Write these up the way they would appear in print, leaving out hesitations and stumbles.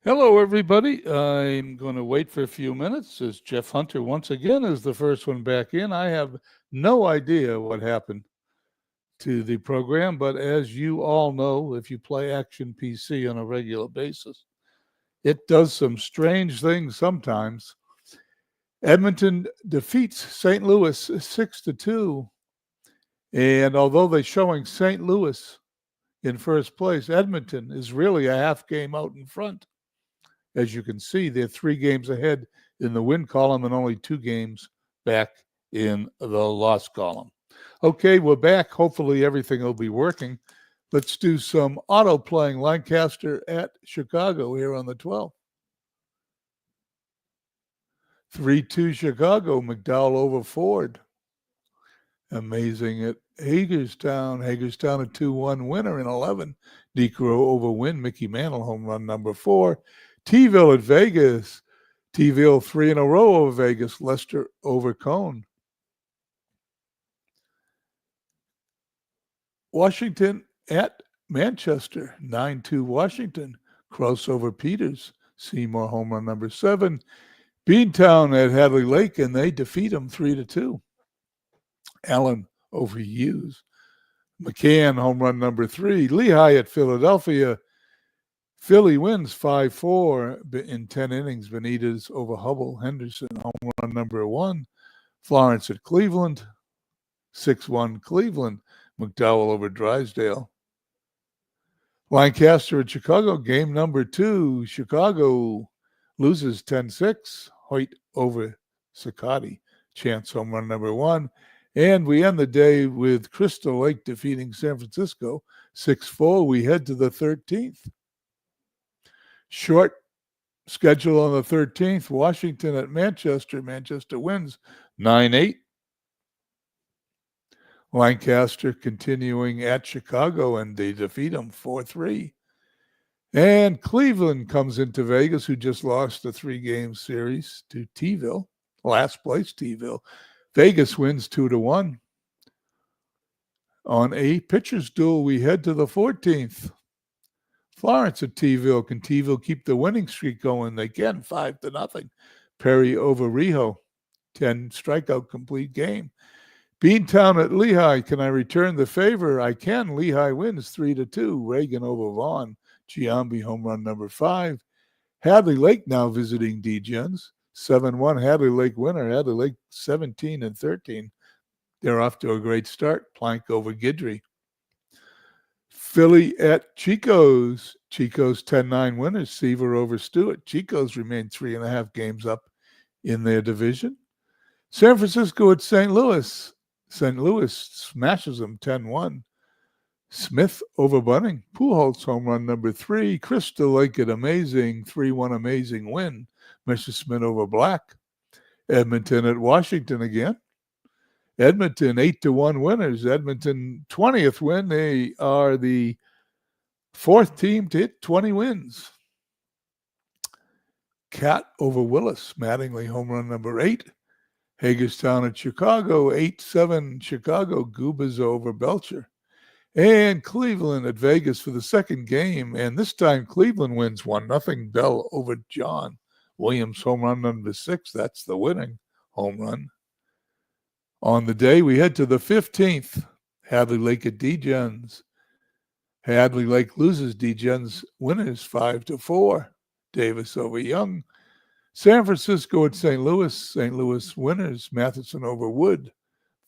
Hello, everybody. I'm going to wait for a few minutes as Jeff Hunter once again is the first one back in. I have no idea what happened to the program, but as you all know, if you play Action PC on a regular basis, it does some strange things sometimes. Edmonton defeats St. Louis 6-2, and although they're showing St. Louis in first place, Edmonton is really a half game out in front. As you can see, they're 3 games ahead in the win column and only 2 games back in the loss column. Okay, we're back. Hopefully everything will be working. Let's do some auto playing. Lancaster at Chicago here on the 12th. 3-2 Chicago, McDowell over Ford. Amazing at Hagerstown. Hagerstown a 2-1 winner in 11. Necro over Win. Mickey Mantle home run number 4. T-ville at Vegas. T-ville 3 in a row over Vegas. Lester over Cone. Washington at Manchester. 9-2 Washington. Cross over Peters. Seymour home run number 7. Beantown at Hadley Lake, and they defeat them 3-2. Allen over Hughes. McCann home run number 3. Lehigh at Philadelphia. Philly wins 5-4 in 10 innings. Benitez over Hubble. Henderson home run number 1. Florence at Cleveland. 6-1 Cleveland. McDowell over Drysdale. Lancaster at Chicago. Game number 2. Chicago loses 10-6. Hoyt over Cicotti. Chance home run number 1. And we end the day with Crystal Lake defeating San Francisco 6-4. We head to the 13th. Short schedule on the 13th. Washington at Manchester. Manchester wins 9-8. Lancaster continuing at Chicago, and they defeat them 4-3. And Cleveland comes into Vegas, who just lost a 3-game series to T-ville. Last place T-ville. Vegas wins 2-1. On a pitcher's duel, we head to the 14th. Florence at T-ville. Can T-ville keep the winning streak going? They can, 5-0. Perry over Rijo. 10 strikeout complete game. Beantown at Lehigh. Can I return the favor? I can. Lehigh wins 3-2. Reagan over Vaughn. Giambi home run number 5. Hadley Lake now visiting D-Gens. 7-1 Hadley Lake winner. Hadley Lake 17-13. They're off to a great start. Plank over Guidry. Philly at Chico's. Chico's 10-9 winners. Seaver over Stewart. Chico's remain 3.5 games up in their division. San Francisco at St. Louis. St. Louis smashes them 10-1. Smith over Bunning. Pujols home run number 3. Crystal Lake at Amazing. 3-1 Amazing win. Messerschmidt over Black. Edmonton at Washington again. Edmonton 8-1 winners. Edmonton 20th win. They are the 4th team to hit 20 wins. Cat over Willis. Mattingly home run number 8. Hagerstown at Chicago 8-7 Chicago. Gubas over Belcher. And Cleveland at Vegas for the second game. And this time Cleveland wins 1-0. Bell over John. Williams home run number 6. That's the winning home run. On the day, we head to the 15th. Hadley Lake at D-Gens. Hadley Lake loses. D-Gens winners 5-4. Davis over Young. San Francisco at St. Louis. St. Louis winners. Matheson over Wood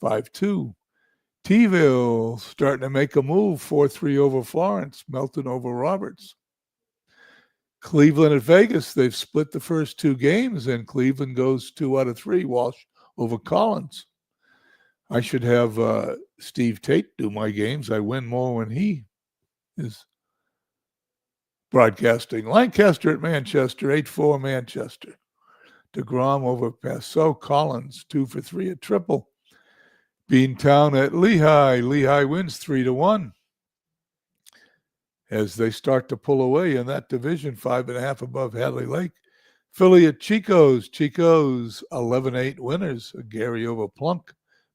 5-2. T-ville starting to make a move. 4-3 over Florence. Melton over Roberts. Cleveland at Vegas. They've split the first 2 games, and Cleveland goes 2 out of 3. Walsh over Collins. I should have Steve Tate do my games. I win more when he is broadcasting. Lancaster at Manchester, 8-4 Manchester. DeGrom over Passau. Collins, 2 for 3 at triple. Beantown at Lehigh. Lehigh wins 3-1. As they start to pull away in that division, 5.5 above Hadley Lake. Philly at Chico's. Chico's 11-8 winners. Gary over Plunk.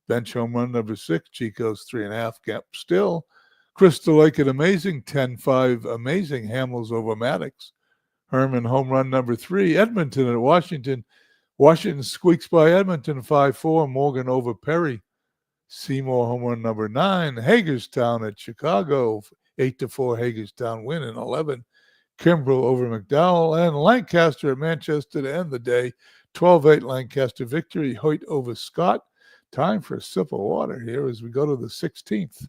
Bench home run number 6. Chico's 3.5 gap still. Crystal Lake at Amazing. 10-5 Amazing. Hamels over Maddox. Herman home run number 3. Edmonton at Washington. Washington squeaks by Edmonton 5-4. Morgan over Perry. Seymour home run number 9. Hagerstown at Chicago. 8-4 Hagerstown win in 11. Kimbrell over McDowell. And Lancaster at Manchester to end the day. 12-8 Lancaster victory. Hoyt over Scott. Time for a sip of water here as we go to the 16th.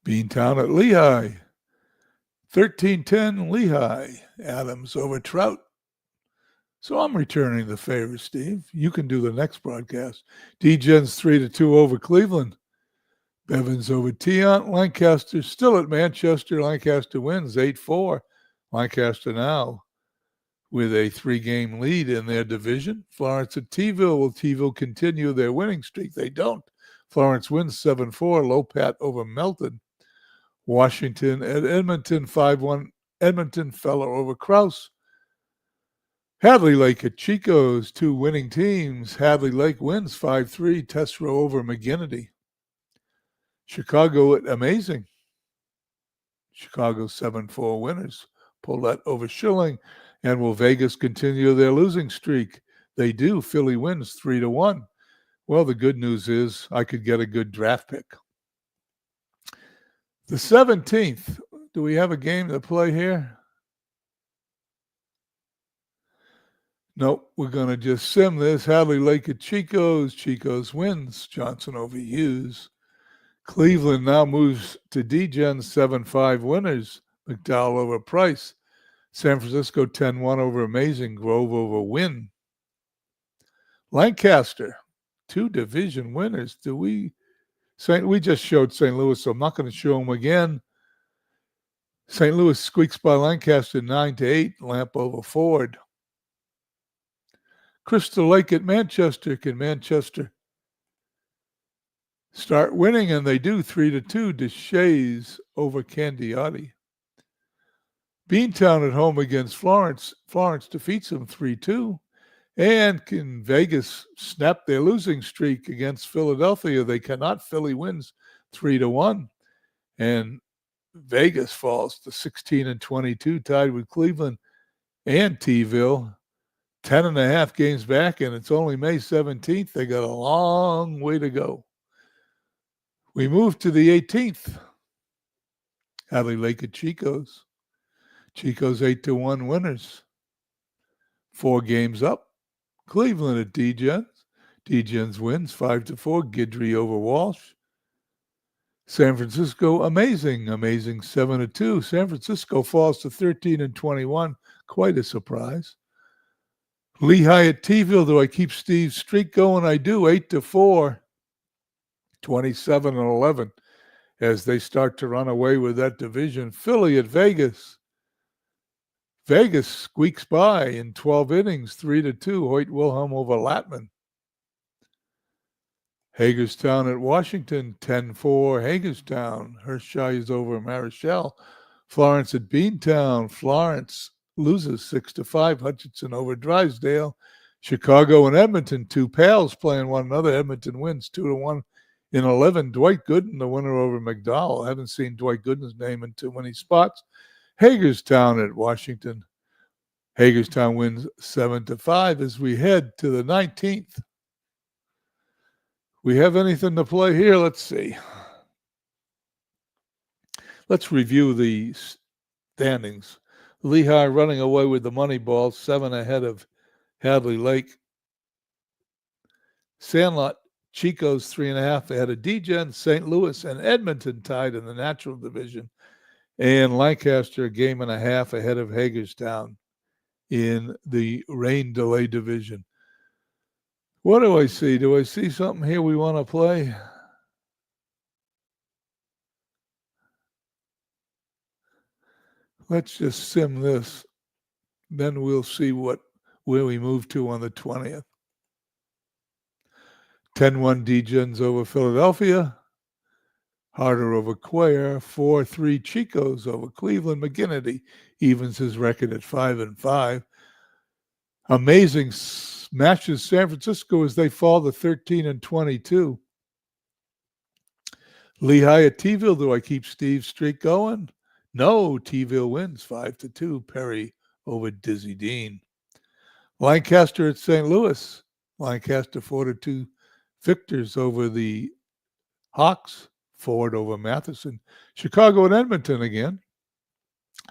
Beantown at Lehigh. 13-10 Lehigh. Adams over Trout. So I'm returning the favor, Steve. You can do the next broadcast. D-Gens 3-2 over Cleveland. Bevins over Tiant. Lancaster still at Manchester. Lancaster wins 8-4. Lancaster now with a 3-game lead in their division. Florence at T-ville. Will T-ville continue their winning streak? They don't. Florence wins 7-4. Lopat over Melton. Washington at Edmonton 5-1. Edmonton Feller over Krause. Hadley Lake at Chico's, 2 winning teams. Hadley Lake wins 5-3. Tesoro over McGinnity. Chicago at Amazing. Chicago 7-4 winners. Paulette over Schilling. And will Vegas continue their losing streak? They do. Philly wins 3-1. Well, the good news is I could get a good draft pick. The 17th, do we have a game to play here? Nope, we're going to just sim this. Hadley Lake at Chico's. Chico's wins. Johnson over Hughes. Cleveland now moves to D-Gen 7-5 winners. McDowell over Price. San Francisco 10-1 over Amazing. Grove over Wynn. Lancaster, 2 division winners. We just showed St. Louis, so I'm not going to show them again. St. Louis squeaks by Lancaster 9-8. Lamp over Ford. Crystal Lake at Manchester. Can Manchester start winning? And they do. 3-2. Deshays over Candiotti. Beantown at home against Florence. Florence defeats them 3-2. And can Vegas snap their losing streak against Philadelphia? They cannot. Philly wins 3-1. And Vegas falls to 16-22, tied with Cleveland and T-ville. 10.5 games back, and it's only May 17th. They got a long way to go. We move to the 18th. Hadley Lake at Chico's. Chico's 8-1 winners. 4 games up. Cleveland at D-Gens. D-Gens wins 5-4. Guidry over Walsh. San Francisco, Amazing 7-2. San Francisco falls to 13-21. Quite a surprise. Lehigh at T-ville. Do I keep Steve's streak going? I do. 8-4. 27-11 as they start to run away with that division. Philly at Vegas. Vegas squeaks by in 12 innings, 3-2. Hoyt Wilhelm over Latman. Hagerstown at Washington, 10-4. Hagerstown. Hershey is over Marichal. Florence at Beantown. Florence loses 6-5. Hutchinson over Drysdale. Chicago and Edmonton, 2 pals playing one another. Edmonton wins 2-1 in 11. Dwight Gooden, the winner over McDowell. I haven't seen Dwight Gooden's name in too many spots. Hagerstown at Washington. Hagerstown wins 7-5 as we head to the 19th. We have anything to play here? Let's see. Let's review the standings. Lehigh running away with the money ball, 7 ahead of Hadley Lake. Sandlot, Chico's 3.5 ahead of D-Gen. St. Louis and Edmonton tied in the natural division. And Lancaster, 1.5 games ahead of Hagerstown in the rain delay division. What do I see? Do I see something here we want to play? Let's just sim this. Then we'll see where we move to on the 20th. 10-1 D-Gens over Philadelphia. Harder over Quayer. 4-3 Chico's over Cleveland. McGinnity evens his record at 5-5. Amazing smashes San Francisco as they fall to 13-22. Lehigh at T-ville. Do I keep Steve's streak going? No, T-ville wins 5-2. Perry over Dizzy Dean. Lancaster at St. Louis. Lancaster 4-2 victors over the Hawks. Ford over Matheson. Chicago and Edmonton again.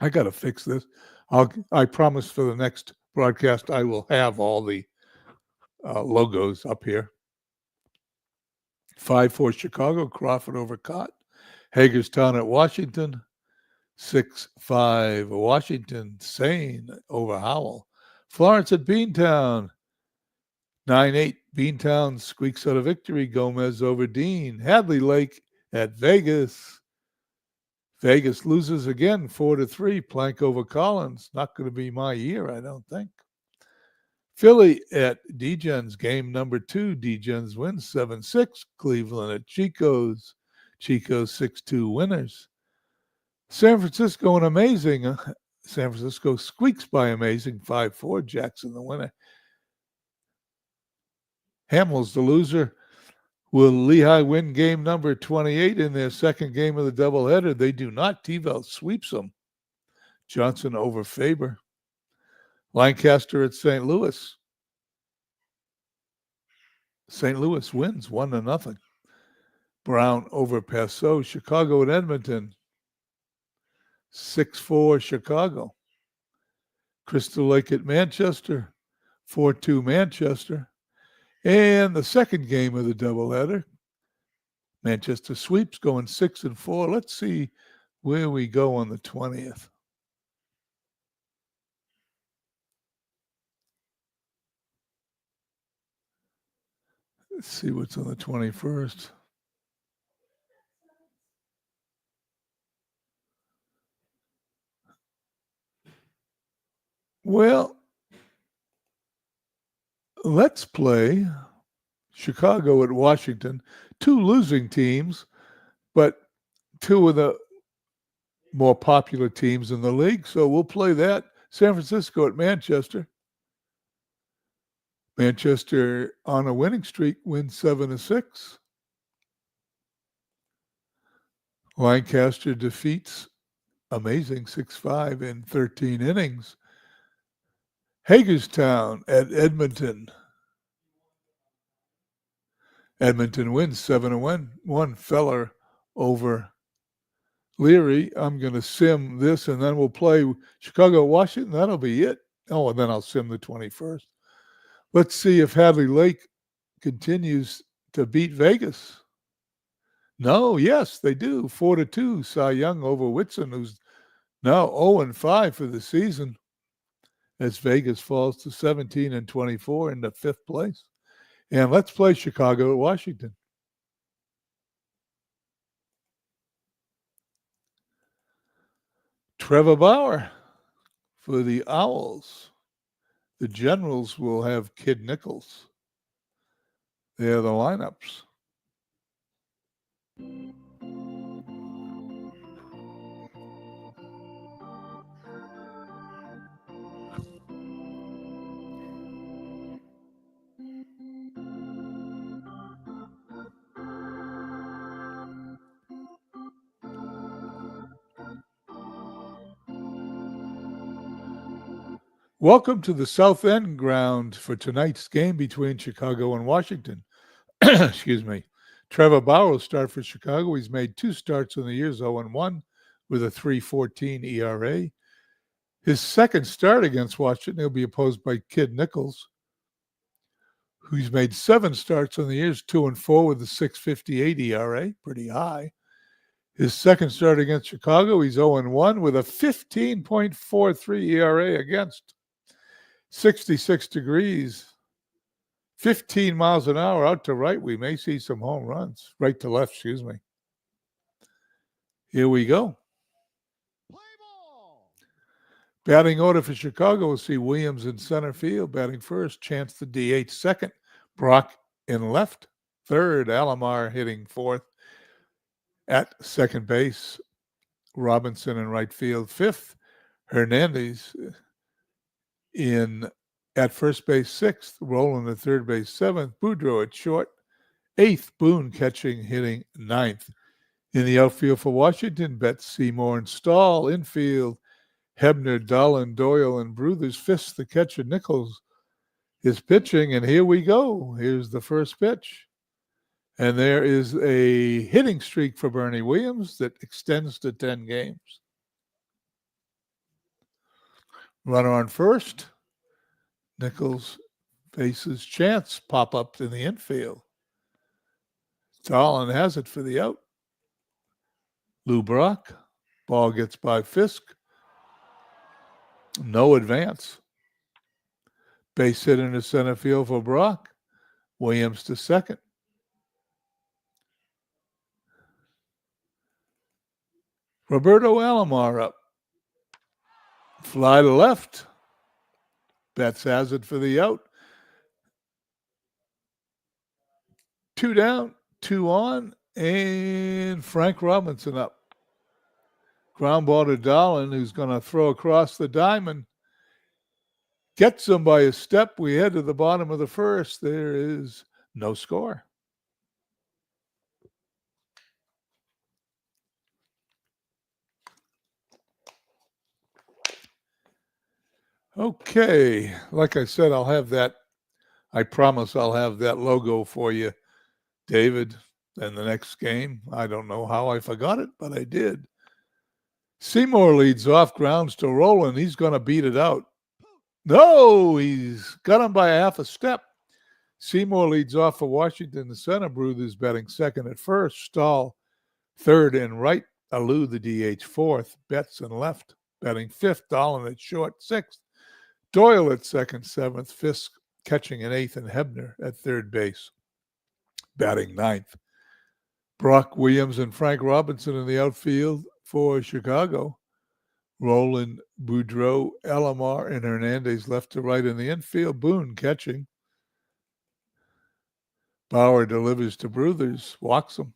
I got to fix this. I promise for the next broadcast I will have all the logos up here. 5-4 Chicago. Crawford over Cott. Hagerstown at Washington. 6-5 Washington. Sane over Howell. Florence at Beantown. 9-8 Beantown squeaks out a victory. Gomez over Dean. Hadley Lake at Vegas. Vegas loses again 4-3. Plank over Collins. Not going to be my year, I don't think. Philly at Degens. Game number 2. Degens wins 7-6. Cleveland at Chico's. Chico's 6-2 winners. San Francisco and Amazing. San Francisco squeaks by Amazing 5-4. Jackson the winner. Hamill's the loser. Will Lehigh win game number 28 in their second game of the doubleheader? They do not. T-ville sweeps them. Johnson over Faber. Lancaster at St. Louis. St. Louis wins 1-0. Brown over Passau. Chicago at Edmonton. 6-4 Chicago. Crystal Lake at Manchester. 4-2 Manchester. And the second game of the doubleheader, Manchester sweeps going 6-4. Let's see where we go on the 20th. Let's see what's on the 21st. Well, let's play Chicago at Washington. 2 losing teams, but 2 of the more popular teams in the league. So we'll play that. San Francisco at Manchester. Manchester on a winning streak wins 7-6. Lancaster defeats Amazing 6-5 in 13 innings. Hagerstown at Edmonton. Edmonton wins 7-1. Feller over Leary. I'm going to sim this, and then we'll play Chicago, Washington. That'll be it. Oh, and then I'll sim the 21st. Let's see if Hadley Lake continues to beat Vegas. No, yes, they do. 4-2. Cy Young over Whitson, who's now 0-5 for the season, as Vegas falls to 17-24 in the 5th place. And let's play Chicago at Washington. Trevor Bauer for the Owls. The Generals will have Kid Nichols. They're the lineups. Welcome to the South End ground for tonight's game between Chicago and Washington. Excuse me. Trevor Bauer will start for Chicago. He's made 2 starts in the year, 0-1 with a 3.14 ERA. His second start against Washington, he'll be opposed by Kid Nichols, who's made 7 starts in the year, 2-4 with a 6.58 ERA, pretty high. His second start against Chicago, he's 0-1 with a 15.43 ERA against. 66 degrees, 15 miles an hour out to right. We may see some home runs. Right to left, excuse me. Here we go. Play ball. Batting order for Chicago, we'll see Williams in center field, batting first. Chance the DH second. Brock in left. Third, Alomar hitting fourth. At second base, Robinson in right field. Fifth, Hernandez in at first base, 6th. Roland at third base, 7th. Boudreau at short, 8th. Boone catching, hitting 9th. In the outfield for Washington, Betts, Seymour, and Stahl. Infield, Hebner, Dahlin, Doyle, and Bruthers. 5th, the catcher, Nichols, is pitching. And here we go. Here's the first pitch. And there is a hitting streak for Bernie Williams that extends to 10 games. Runner on first. Nichols faces Chance. Pop up in the infield. Dahlin has it for the out. Lou Brock. Ball gets by Fisk. No advance. Base hit into center field for Brock. Williams to second. Roberto Alomar up. Fly to left. Betts has it for the out. 2 down, 2 on, and Frank Robinson up. Ground ball to Dahlin, who's going to throw across the diamond. Gets him by a step. We head to the bottom of the first. There is no score. Okay, like I said, I'll have that. I promise I'll have that logo for you, David, in the next game. I don't know how I forgot it, but I did. Seymour leads off, grounds to Roland. He's going to beat it out. No, he's got him by a half a step. Seymour leads off for Washington. The center, Bruthers batting second at first. Stahl third and right. Alou, the DH, fourth. Betts and left batting fifth. Dahlin at short, sixth. Doyle at second, seventh. Fisk catching an eighth, and Hebner at third base, batting ninth. Brock, Williams, and Frank Robinson in the outfield for Chicago. Roland, Boudreau, Alomar, and Hernandez left to right in the infield. Boone catching. Bauer delivers to Bruthers, walks him.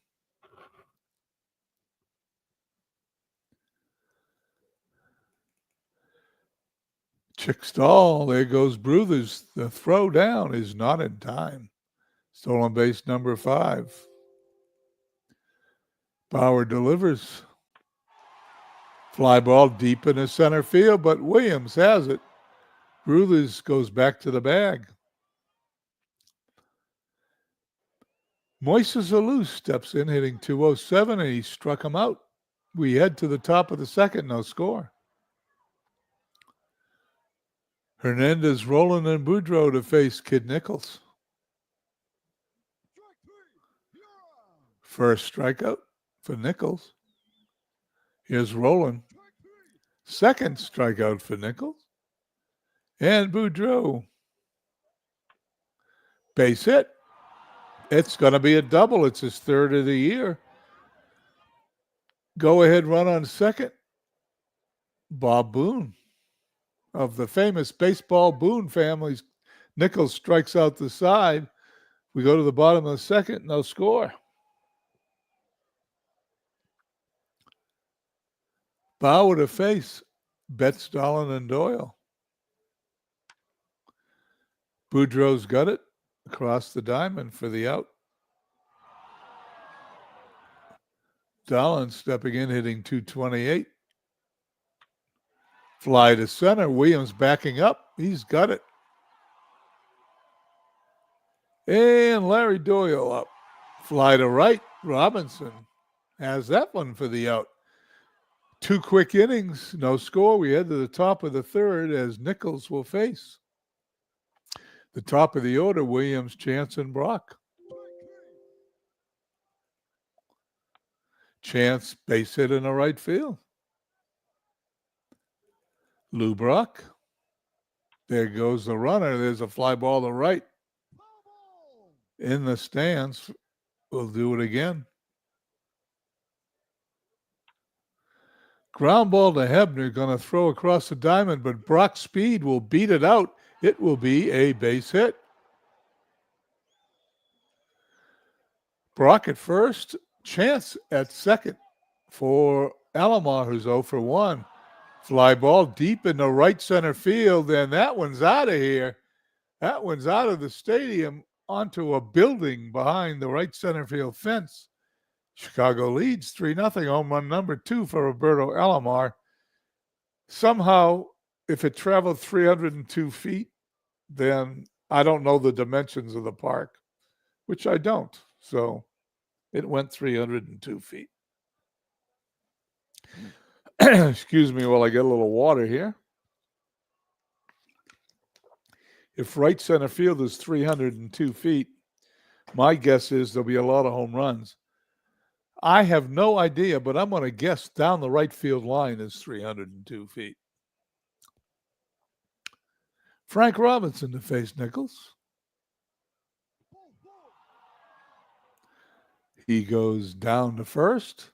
Chick Stahl, there goes Bruthers. The throw down is not in time. Stolen base number 5. Bauer delivers. Fly ball deep in the center field, but Williams has it. Bruthers goes back to the bag. Moises Alou steps in, hitting .207, and he struck him out. We head to the top of the second, no score. Hernandez, Roland, and Boudreau to face Kid Nichols. First strikeout for Nichols. Here's Roland. Second strikeout for Nichols. And Boudreau. Base hit. It's going to be a double. It's his third of the year. Go ahead run on second. Bob Boone of the famous baseball Boone families. Nichols strikes out the side. We go to the bottom of the second, no score. Bauer to face Betts, Dahlin, and Doyle. Boudreau's got it across the diamond for the out. Dahlin stepping in, hitting .228. Fly to center. Williams backing up. He's got it. And Larry Doyle up. Fly to right. Robinson has that one for the out. 2 quick innings, no score. We head to the top of the third as Nichols will face the top of the order, Williams, Chance, and Brock. Chance, base hit in the right field. Lou Brock. There goes the runner. There's a fly ball to right. In the stands. We'll do it again. Ground ball to Hebner, going to throw across the diamond, but Brock's speed will beat it out. It will be a base hit. Brock at first, Chance at second for Alomar, who's 0 for 1. Fly ball deep in the right center field, and that one's out of here. That one's out of the stadium onto a building behind the right center field fence. Chicago leads 3-0. Home run number 2 for Roberto Alomar. Somehow, if it traveled 302 feet, then I don't know the dimensions of the park, which I don't. So it went 302 feet. Excuse me while I get a little water here. If right center field is 302 feet, my guess is there'll be a lot of home runs. I have no idea, but I'm going to guess down the right field line is 302 feet. Frank Robinson to face Nichols. He goes down to first.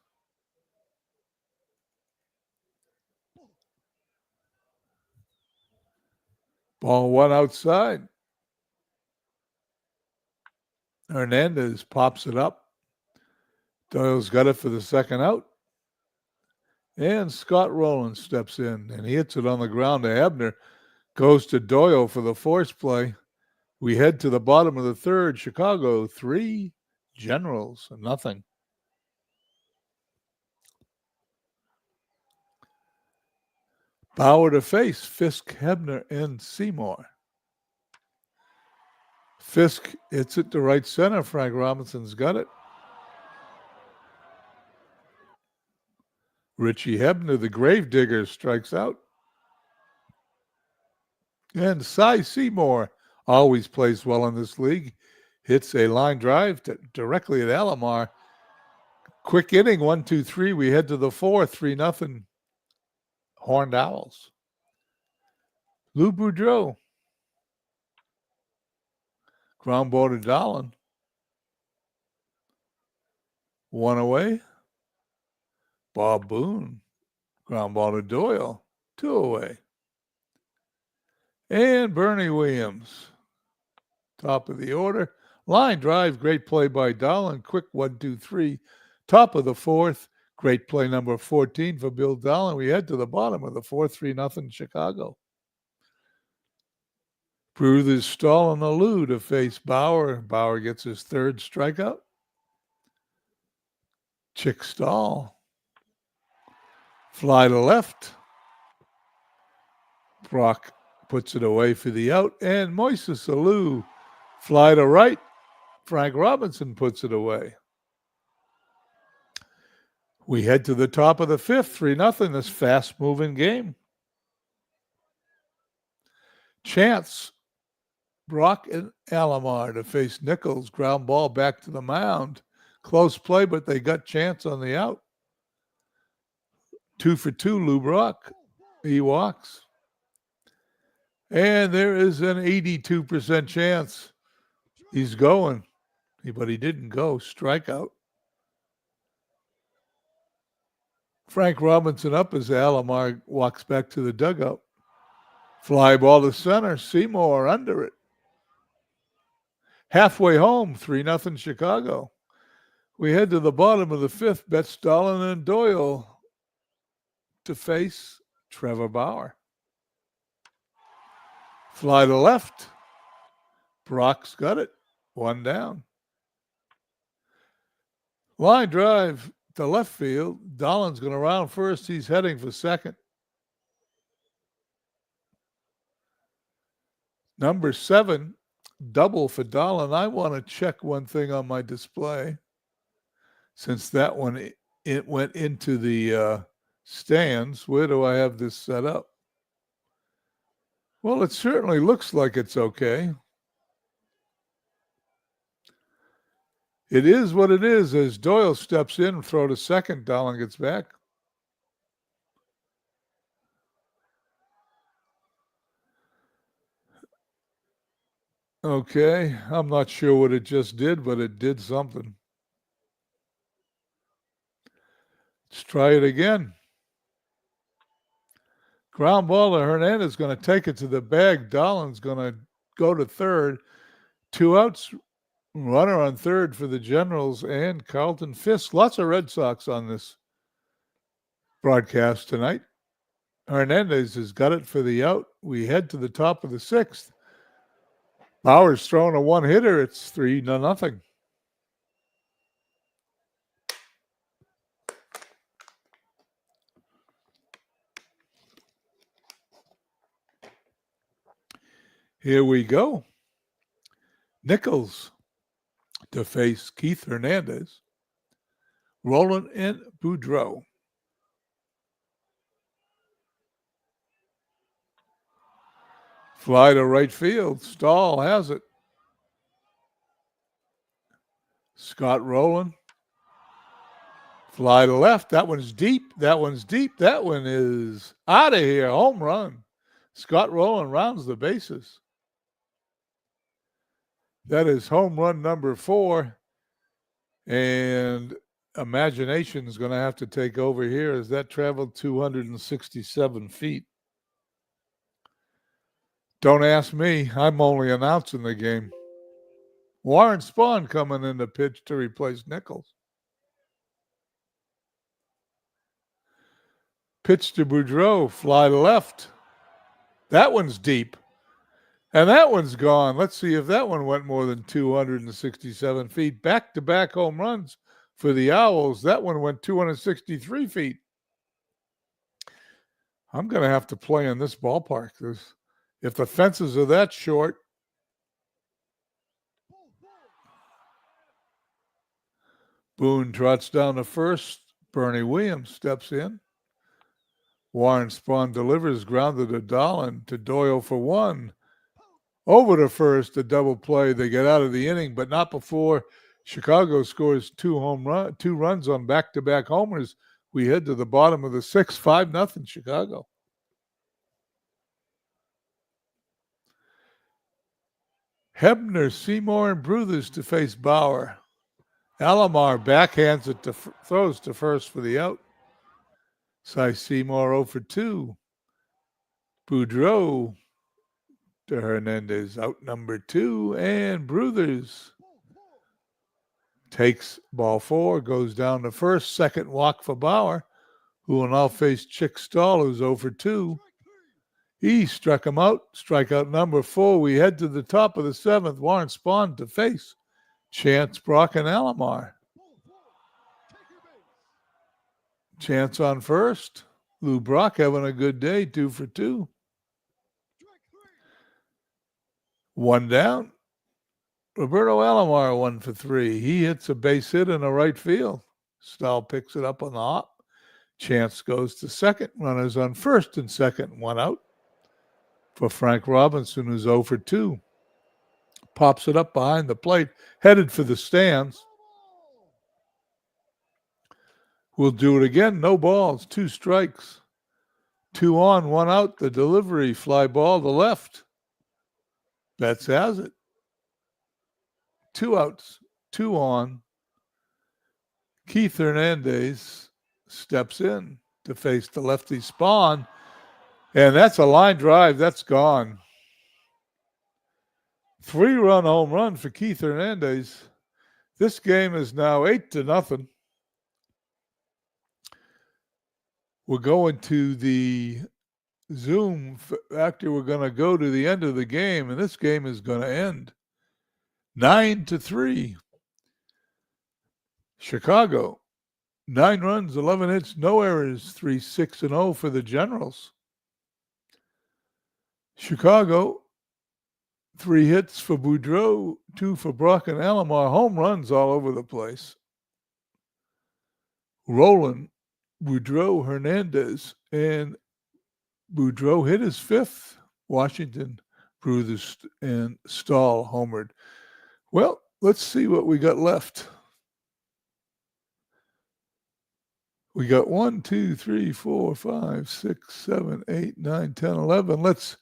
Ball one outside. Hernandez pops it up. Doyle's got it for the second out. And Scott Rowland steps in, and he hits it on the ground to Ebner. Goes to Doyle for the force play. We head to the bottom of the third. Chicago 3, Generals 0. Bauer to face Fisk, Hebner, and Seymour. Fisk hits it to right center. Frank Robinson's got it. Richie Hebner, the gravedigger, strikes out. And Cy Seymour always plays well in this league. Hits a line drive directly at Alomar. Quick inning, 1-2-3. We head to the fourth, 3-0. Horned Owls. Lou Boudreau. Ground ball to Dahlin. 1 away. Bob Boone. Ground ball to Doyle. 2 away. And Bernie Williams. Top of the order. Line drive. Great play by Dahlin. Quick 1-2-3. Top of the fourth. Great play number 14 for Bill Dahlin. We head to the bottom of the fourth, 3-0 Chicago. Bruthers Stahl and Alou to face Bauer. Bauer gets his third strikeout. Chick Stahl. Fly to left. Brock puts it away for the out. And Moises Alou. Fly to right. Frank Robinson puts it away. We head to the top of the fifth, 3-0, this fast-moving game. Chance, Brock and Alomar to face Nichols. Ground ball back to the mound. Close play, but they got Chance on the out. 2 for 2, Lou Brock. He walks. And there is an 82% chance he's going. But he didn't go. Strikeout. Frank Robinson up as Alomar walks back to the dugout. Fly ball to center. Seymour under it. Halfway home, 3-0 Chicago. We head to the bottom of the fifth. Betts, Dahlin, and Doyle to face Trevor Bauer. Fly to left. Brock's got it. 1 down. Line drive to left field. Dahlin's going to round first. He's heading for second. Number 7, double for Dahlin. I want to check one thing on my display. Since that one, it went into the stands. Where do I have this set up? Well, it certainly looks like it's okay. It is what it is. As Doyle steps in, throw to second, Dahlin gets back. Okay, I'm not sure what it just did, but it did something. Let's try it again. Ground ball to Hernandez, going to take it to the bag. Dahlin's going to go to third. 2 outs. Runner on third for the Generals and Carlton Fisk. Lots of Red Sox on this broadcast tonight. Hernandez has got it for the out. We head to the top of the sixth. Bauer's throwing a one-hitter. It's 3-0. Here we go. Nichols to face Keith Hernandez. Roland and Boudreau. Fly to right field. Stahl has it. Scott Rowland. Fly to left. That one's deep. That one's deep. That one is out of here. Home run. Scott Rowland rounds the bases. That is home run number 4. And imagination is going to have to take over here as that traveled 267 feet. Don't ask me. I'm only announcing the game. Warren Spahn coming in to pitch to replace Nichols. Pitch to Boudreau. Fly to left. That one's deep. And that one's gone. Let's see if that one went more than 267 feet. Back-to-back home runs for the Owls. That one went 263 feet. I'm going to have to play in this ballpark. If the fences are that short. Boone trots down to first. Bernie Williams steps in. Warren Spahn delivers, grounded to Dahlin, to Doyle for 1. Over to first, a double play. They get out of the inning, but not before Chicago scores 2 runs on back-to-back homers. We head to the bottom of the 6th, 5-0 Chicago. Hebner, Seymour, and Bruthers to face Bauer. Alomar backhands it throws to first for the out. Cy Seymour 0 for 2. Boudreau to Hernandez, out number 2, and Bruthers takes ball 4, goes down to first. Second walk for Bauer, who will now face Chick Stahl, who's 0 for 2. He struck him out. Strikeout number 4. We head to the top of the 7th. Warren Spahn to face Chance, Brock, and Alomar. Chance on first. Lou Brock having a good day, 2 for 2. 1 down. Roberto Alomar 1 for 3. He hits a base hit in the right field. Stahl picks it up on the hop. Chance goes to second. Runners on first and second. 1 out for Frank Robinson, who's 0 for 2. Pops it up behind the plate, headed for the stands. We'll do it again. No balls, 2 strikes. 2 on, 1 out. The delivery, fly ball to left. Betts has it. 2 outs, 2 on. Keith Hernandez steps in to face the lefty Spahn. And that's a line drive. That's gone. 3-run home run for Keith Hernandez. This game is now 8-0. We're going to the Zoom factor. We're going to go to the end of the game, and this game is going to end 9-3. Chicago, 9 runs, 11 hits, no errors, 3-6-0 for the Generals. Chicago, 3 hits for Boudreau, 2 for Brock and Alomar. Home runs all over the place. Rowland, Boudreau, Hernandez, and Boudreau hit his 5th. Washington, Bruthers, and Stahl homered. Well, let's see what we got left. We got 1, 2, 3, 4, 5, 6, 7, 8, 9, 10, 11. Let's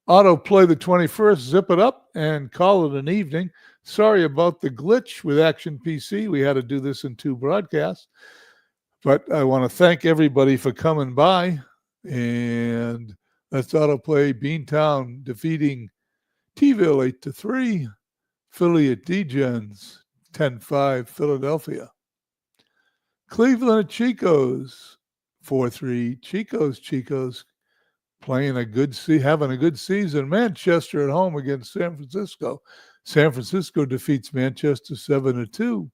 autoplay the 21st, zip it up, and call it an evening. Sorry about the glitch with Action PC. We had to do this in 2 broadcasts. But I want to thank everybody for coming by. And let's autoplay Beantown defeating T-Ville 8-3. Philly at D-Gens 10-5 Philadelphia. Cleveland at Chico's 4-3. Chico's having a good season. Manchester at home against San Francisco. San Francisco defeats Manchester 7-2.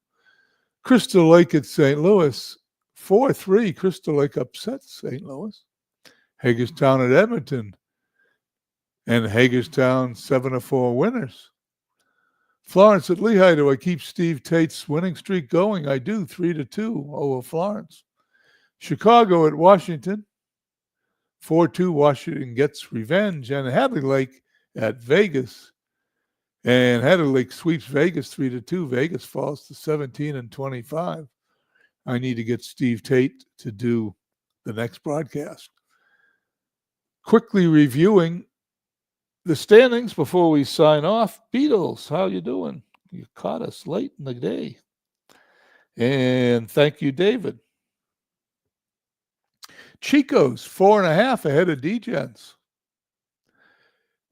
Crystal Lake at St. Louis 4-3. Crystal Lake upsets St. Louis. Hagerstown at Edmonton, and Hagerstown 7-4 winners. Florence at Lehigh. Do I keep Steve Tate's winning streak going? I do. 3-2 over Florence. Chicago at Washington. 4-2. Washington gets revenge. And Hadley Lake at Vegas. And Hadley Lake sweeps Vegas 3-2. Vegas falls to 17-25. I need to get Steve Tate to do the next broadcast. Quickly reviewing the standings before we sign off. Beatles, how you doing? You caught us late in the day. And thank you, David. Chico's 4.5 ahead of D-Gens.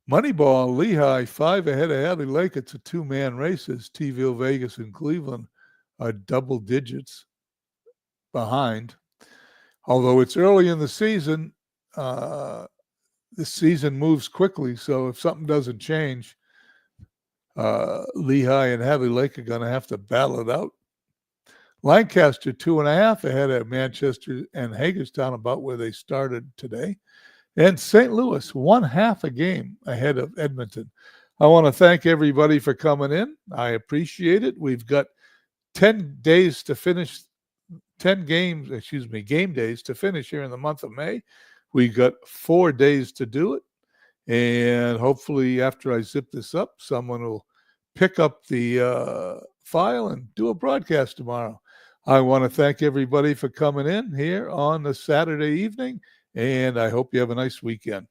Moneyball, Lehigh 5 ahead of Hadley Lake. It's a two-man race as T-ville, Vegas, and Cleveland are double digits behind. Although it's early in the season, the season moves quickly, so if something doesn't change, Lehigh and Hadley Lake are going to have to battle it out. Lancaster 2.5 ahead of Manchester and Hagerstown, about where they started today. And St. Louis 1/2 a game ahead of Edmonton. I want to thank everybody for coming in. I appreciate it. We've got 10 days to finish, game days to finish here in the month of May. We got 4 days to do it. And hopefully after I zip this up, someone will pick up the file and do a broadcast tomorrow. I want to thank everybody for coming in here on the Saturday evening, and I hope you have a nice weekend.